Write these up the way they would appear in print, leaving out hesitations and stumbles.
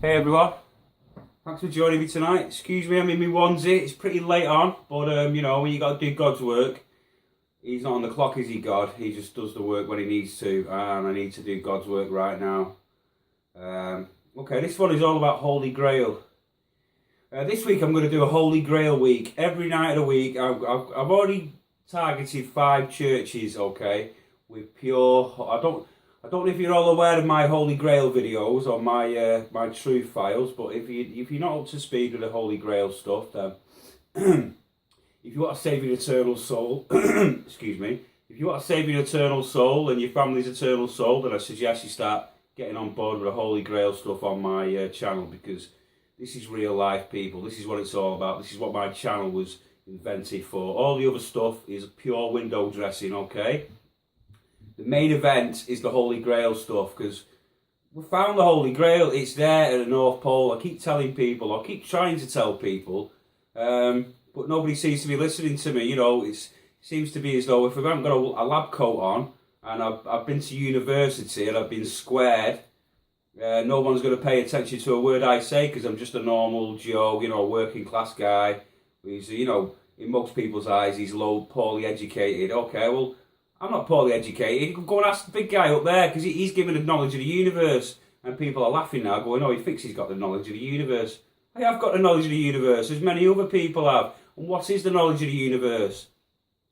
Hey everyone, thanks for joining me tonight. Excuse me, I'm in my onesie. It's pretty late on, but you know, when you got to do God's work, He's not on the clock, is He, God? He just does the work when He needs to, and I need to do God's work right now. Okay, this one is all about Holy Grail. This week I'm going to do a Holy Grail week. Every night of the week, I've already targeted 5 churches, okay, with pure. I don't know if you're all aware of my Holy Grail videos or my my truth files, but if you're not up to speed with the Holy Grail stuff, then if you want to save your eternal soul, excuse me, if you want to save your eternal soul and your family's eternal soul, then I suggest you start getting on board with the Holy Grail stuff on my channel, because this is real life, people. This is what it's all about. This is what my channel was invented for. All the other stuff is pure window dressing, okay? The main event is the Holy Grail stuff, because we found the Holy Grail. It's there at the North Pole. I keep telling people, I keep trying to tell people, but nobody seems to be listening to me. You know, it seems to be as though if I haven't got a lab coat on and I've been to university and I've been squared, no one's going to pay attention to a word I say, because I'm just a normal Joe, you know, working class guy. He's, you know, in most people's eyes, he's low, poorly educated. Okay, well, I'm not poorly educated. You can go and ask the big guy up there, because he's given the knowledge of the universe. And people are laughing now, going, oh, he thinks he's got the knowledge of the universe. I have got the knowledge of the universe, as many other people have. And what is the knowledge of the universe?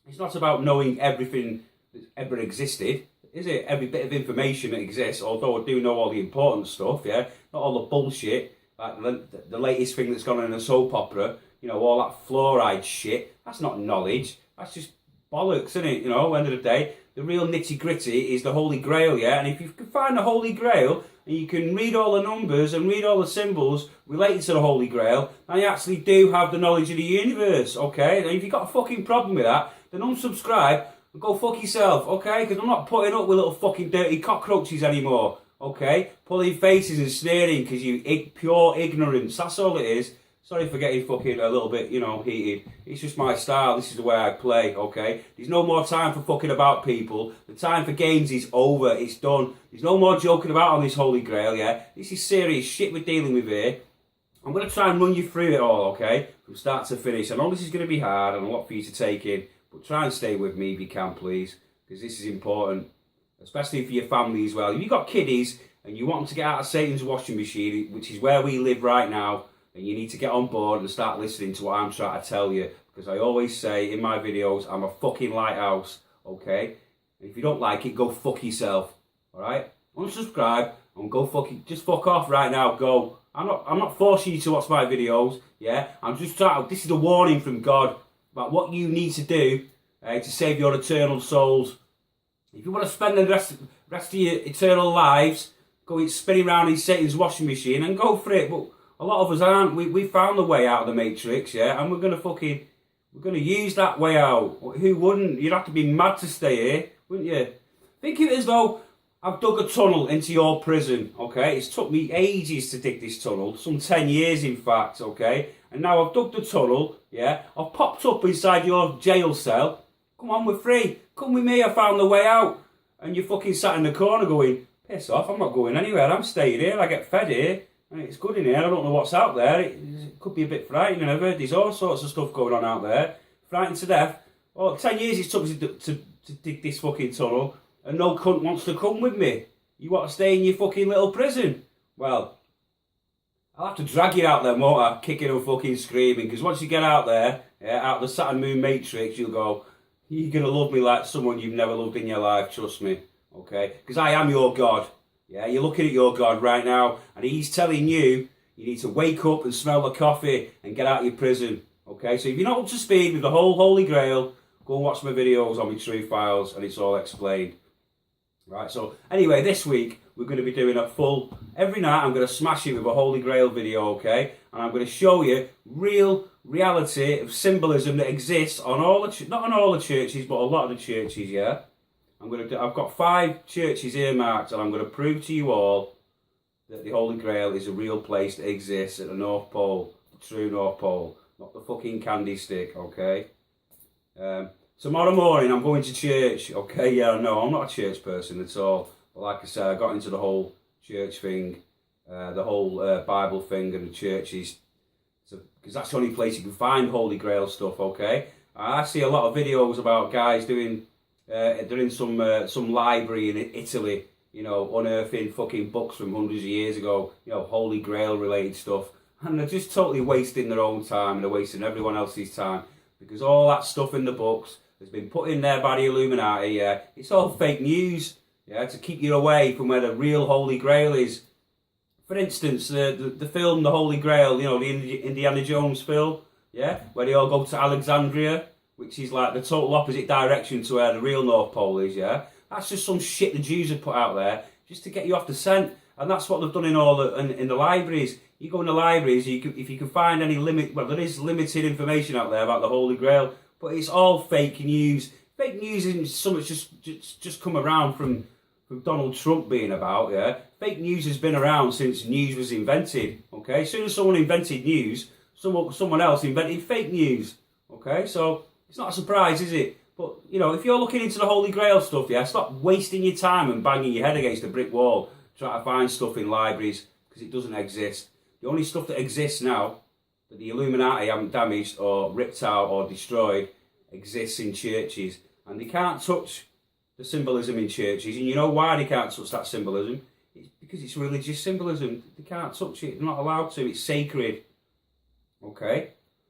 It's not about knowing everything that's ever existed, is it? Every bit of information that exists, although I do know all the important stuff, yeah? Not all the bullshit, like the latest thing that's gone on in a soap opera, you know, all that fluoride shit. That's not knowledge. That's just bollocks, isn't it? You know, end of the day, the real nitty gritty is the Holy Grail, yeah? And if you can find the Holy Grail, and you can read all the numbers and read all the symbols related to the Holy Grail, and you actually do have the knowledge of the universe, okay? And if you've got a fucking problem with that, then unsubscribe and go fuck yourself, okay? Because I'm not putting up with little fucking dirty cockroaches anymore, okay? Pulling faces and sneering because you pure ignorance, that's all it is. Sorry for getting fucking a little bit, you know, heated. It's just my style. This is the way I play, okay? There's no more time for fucking about, people. The time for games is over. It's done. There's no more joking about on this Holy Grail, yeah? This is serious shit we're dealing with here. I'm going to try and run you through it all, okay? From start to finish. I know this is going to be hard and a lot for you to take in, but try and stay with me if you can, please, because this is important, especially for your family as well. If you've got kiddies and you want them to get out of Satan's washing machine, which is where we live right now, and you need to get on board and start listening to what I'm trying to tell you. Because I always say in my videos, I'm a fucking lighthouse, okay? And if you don't like it, go fuck yourself, alright? Unsubscribe and go fucking, just fuck off right now, go. I'm not forcing you to watch my videos, yeah? I'm just trying, this is a warning from God about what you need to do to save your eternal souls. If you want to spend the rest of your eternal lives going spinning around in Satan's washing machine, and go for it, but a lot of us aren't. We found the way out of the matrix, yeah, and we're gonna use that way out. Who wouldn't? You'd have to be mad to stay here, wouldn't you? Think of it as though I've dug a tunnel into your prison, okay? It's took me ages to dig this tunnel, some 10 years in fact, okay? And now I've dug the tunnel, yeah? I've popped up inside your jail cell. Come on, we're free. Come with me, I found the way out. And you're fucking sat in the corner going, piss off, I'm not going anywhere, I'm staying here, I get fed here. It's good in here, I don't know what's out there. It could be a bit frightening. I've heard there's all sorts of stuff going on out there. Frightened to death. Oh, 10 years it took me to dig this fucking tunnel, and no cunt wants to come with me. You want to stay in your fucking little prison? Well, I'll have to drag you out there, won't I? Kicking and fucking screaming, because once you get out there, yeah, out of the Saturn Moon Matrix, you'll go, you're going to love me like someone you've never loved in your life, trust me. Okay? Because I am your God. Yeah, you're looking at your God right now, and he's telling you, you need to wake up and smell the coffee and get out of your prison. Okay, so if you're not up to speed with the whole Holy Grail, go and watch my videos on my True Files, and it's all explained. Right, so anyway, this week, we're going to be doing a full, every night I'm going to smash you with a Holy Grail video, okay? And I'm going to show you real reality of symbolism that exists on all the, not on all the churches, but a lot of the churches, yeah? I've got 5 churches earmarked, and I'm going to prove to you all that the Holy Grail is a real place that exists at the North Pole, the true North Pole, not the fucking candy stick, okay? Tomorrow morning I'm going to church, okay? Yeah, no, I'm not a church person at all. But like I said, I got into the whole church thing the whole Bible thing and the churches, because that's the only place you can find Holy Grail stuff. Okay, I see a lot of videos about guys doing, they're in some library in Italy, you know, unearthing fucking books from hundreds of years ago, you know, Holy Grail related stuff, and they're just totally wasting their own time and they're wasting everyone else's time, because all that stuff in the books has been put in there by the Illuminati. Yeah, it's all fake news. Yeah, to keep you away from where the real Holy Grail is. For instance, the film The Holy Grail, you know, the Indiana Jones film, yeah, where they all go to Alexandria, which is like the total opposite direction to where the real North Pole is, yeah. That's just some shit the Jews have put out there just to get you off the scent, and that's what they've done in all in the libraries. You go in the libraries, if you can find any well, there is limited information out there about the Holy Grail, but it's all fake news. Fake news isn't so much just come around from Donald Trump being about, yeah. Fake news has been around since news was invented, okay. As soon as someone invented news, someone else invented fake news, okay. So it's not a surprise, is it? But, you know, if you're looking into the Holy Grail stuff, yeah, stop wasting your time and banging your head against a brick wall trying to find stuff in libraries, because it doesn't exist. The only stuff that exists now, that the Illuminati haven't damaged or ripped out or destroyed, exists in churches, and they can't touch the symbolism in churches. And you know why they can't touch that symbolism? It's because it's religious symbolism. They can't touch it. They're not allowed to. It's sacred. Okay?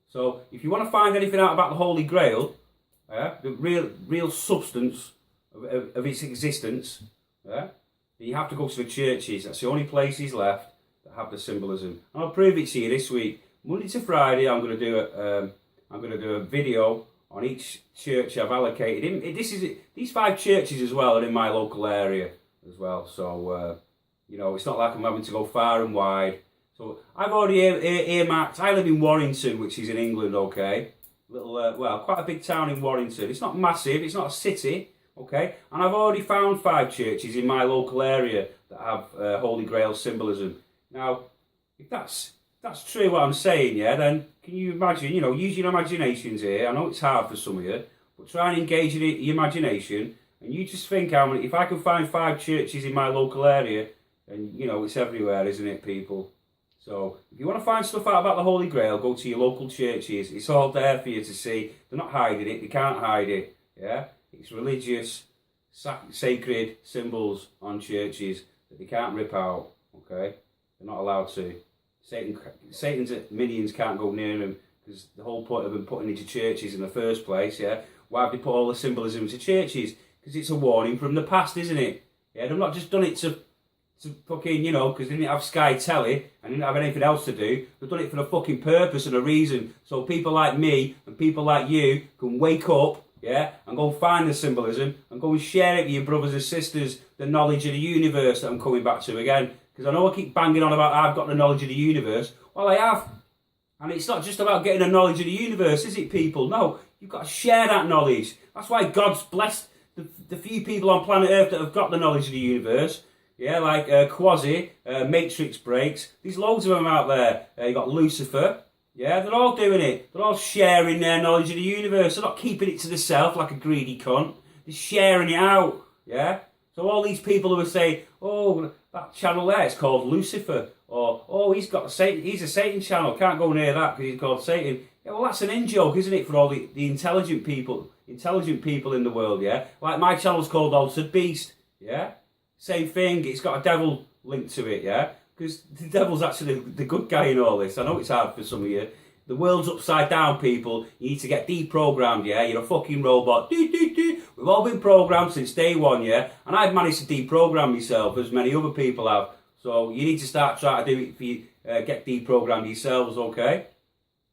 So if you want to find anything out about the Holy Grail, the real substance of its existence, then you have to go to the churches. That's the only places left that have the symbolism. And I'll prove it to you this week. Monday to Friday, I'm going to do a video on each church I've allocated. These 5 churches as well are in my local area as well. So you know, it's not like I'm having to go far and wide. So I've already earmarked. I live in Warrington, which is in England. Okay, well, quite a big town in Warrington. It's not massive. It's not a city. Okay, and I've already found 5 churches in my local area that have Holy Grail symbolism. Now, if that's true what I'm saying, yeah, then can you imagine, you know, use your imaginations here. I know it's hard for some of you, but try and engage in your imagination, and you just think how many, if I can find 5 churches in my local area, and you know, it's everywhere, isn't it, people? So, if you want to find stuff out about the Holy Grail, go to your local churches. It's all there for you to see. They're not hiding it, they can't hide it, yeah? It's religious, sacred symbols on churches that they can't rip out, okay? They're not allowed to. Satan's minions can't go near them, because the whole point of them putting into churches in the first place, yeah? Why have they put all the symbolism into churches? Because it's a warning from the past, isn't it? Yeah, they've not just done it to fucking, you know, because they didn't have Sky Telly and didn't have anything else to do. They've done it for a fucking purpose and a reason. So people like me and people like you can wake up, yeah, and go find the symbolism and go and share it with your brothers and sisters, the knowledge of the universe that I'm coming back to again. Because I know I keep banging on about I've got the knowledge of the universe. Well, I have. And it's not just about getting the knowledge of the universe, is it, people? No, you've got to share that knowledge. That's why God's blessed the few people on planet Earth that have got the knowledge of the universe. Yeah, like Quasi, Matrix Breaks. There's loads of them out there. You got Lucifer. Yeah, they're all doing it. They're all sharing their knowledge of the universe. They're not keeping it to themselves like a greedy cunt. They're sharing it out. Yeah? So all these people who are saying, oh, that channel there, it's called Lucifer. Or, oh, he's a Satan channel. Can't go near that because he's called Satan. Yeah, well, that's an in-joke, isn't it, for all the intelligent people in the world, yeah? Like my channel's called Altered Beast, yeah? Same thing, it's got a devil linked to it, yeah? Because the devil's actually the good guy in all this. I know it's hard for some of you. The world's upside down, people. You need to get deprogrammed, yeah? You're a fucking robot. We've all been programmed since day one, yeah? And I've managed to deprogram myself, as many other people have. So you need to start trying to do it for you, get deprogrammed yourselves, okay?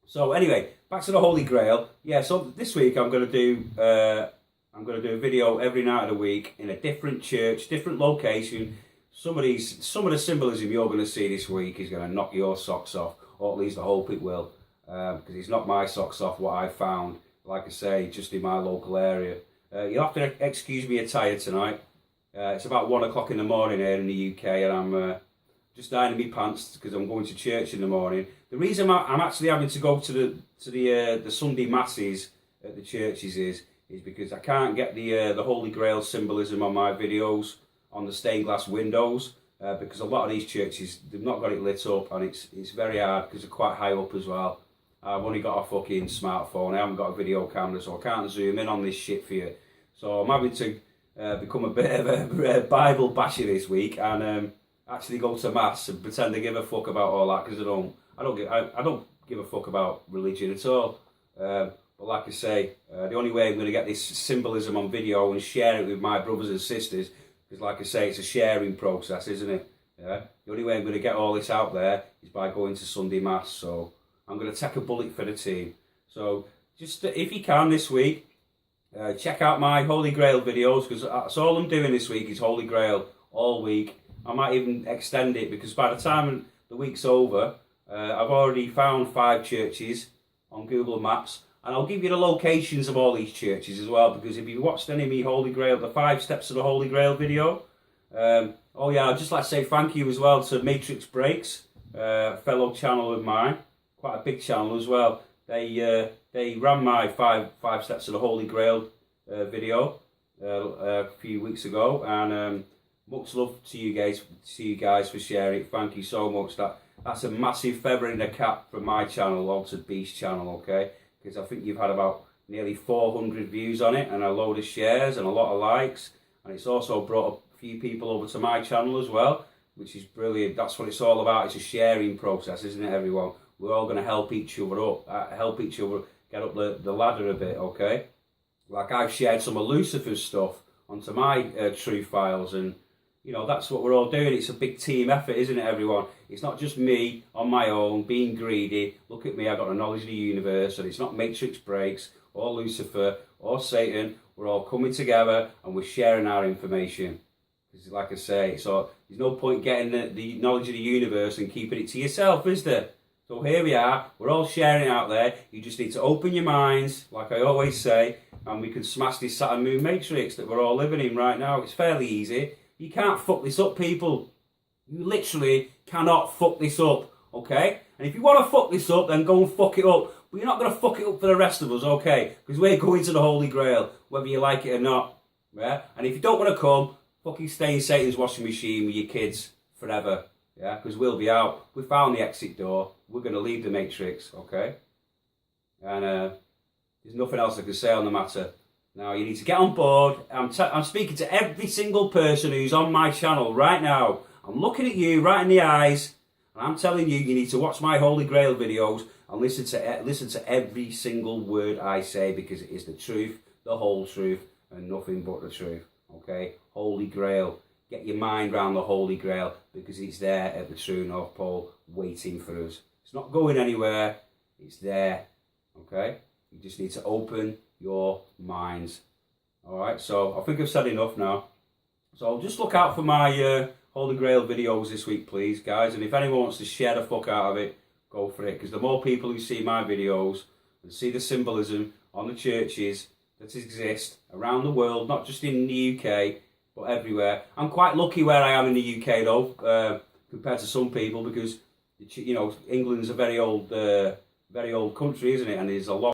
So anyway, back to the Holy Grail. Yeah, so this week I'm going to do a video every night of the week in a different church, different location. Some of the symbolism you're going to see this week is going to knock your socks off, or at least I hope it will, because it's knocked my socks off what I found, like I say, just in my local area. You'll have to excuse me attire tonight. It's about 1 o'clock in the morning here in the UK, and I'm just ironing my pants because I'm going to church in the morning. The reason I'm actually having to go to the Sunday masses at the churches is because I can't get the Holy Grail symbolism on my videos on the stained glass windows, because a lot of these churches, they've not got it lit up, and it's very hard because they're quite high up as well. I've only got a fucking smartphone, I haven't got a video camera, so I can't zoom in on this shit for you. So I'm having to become a bit of a Bible basher this week and actually go to mass and pretend to give a fuck about all that, because I don't give a fuck about religion at all. But like I say, the only way I'm going to get this symbolism on video and share it with my brothers and sisters, because like I say, it's a sharing process, isn't it? Yeah. The only way I'm going to get all this out there is by going to Sunday mass. So I'm going to take a bullet for the team. So just if you can this week, check out my Holy Grail videos, because that's all I'm doing this week is Holy Grail all week. I might even extend it, because by the time the week's over, I've already found 5 churches on Google Maps, and I'll give you the locations of all these churches as well, because if you watched any of me Holy Grail, the 5 steps of the Holy Grail video, oh yeah, I'd just like to say thank you as well to Matrix Breaks, fellow channel of mine, quite a big channel as well. They ran my five steps of the Holy Grail video a few weeks ago, and much love to you guys for sharing it. Thank you so much. That's a massive feather in the cap from my channel onto Beast channel, okay? Because I think you've had about nearly 400 views on it and a load of shares and a lot of likes, and it's also brought a few people over to my channel as well, which is brilliant. That's what it's all about. It's a sharing process, isn't it, everyone? We're all going to help each other up, help each other get up the ladder a bit, okay? Like I've shared some of Lucifer's stuff onto my Truth Files, and you know, that's what we're all doing. It's a big team effort, isn't it, everyone? It's not just me on my own being greedy. Look at me, I've got the knowledge of the universe, and it's not Matrix Breaks or Lucifer or Satan. We're all coming together and we're sharing our information. Because like I say, so there's no point getting the knowledge of the universe and keeping it to yourself, is there? So here we are, we're all sharing it out there. You just need to open your minds, like I always say, and we can smash this Saturn Moon Matrix that we're all living in right now. It's fairly easy. You can't fuck this up, people. You literally cannot fuck this up, okay? And if you want to fuck this up, then go and fuck it up. But you're not going to fuck it up for the rest of us, okay? Because we're going to the Holy Grail, whether you like it or not. Yeah? And if you don't want to come, fucking stay in Satan's washing machine with your kids forever. Yeah? Because we'll be out. We found the exit door. We're going to leave the Matrix, okay? And there's nothing else I can say on the matter. Now, you need to get on board. I'm speaking to every single person who's on my channel right now. I'm looking at you right in the eyes, and I'm telling you, you need to watch my Holy Grail videos and listen to every single word I say, because it is the truth, the whole truth, and nothing but the truth. Okay? Holy Grail. Get your mind around the Holy Grail, because it's there at the true North Pole waiting for us. It's not going anywhere. It's there. Okay? You just need to open your minds. Alright, so I think I've said enough now. So just look out for my Holy Grail videos this week, please, guys. And if anyone wants to share the fuck out of it, go for it. Because the more people who see my videos and see the symbolism on the churches that exist around the world, not just in the UK, but everywhere. I'm quite lucky where I am in the UK, though, compared to some people, because, you know, England's a very old country, isn't it? And there's a lot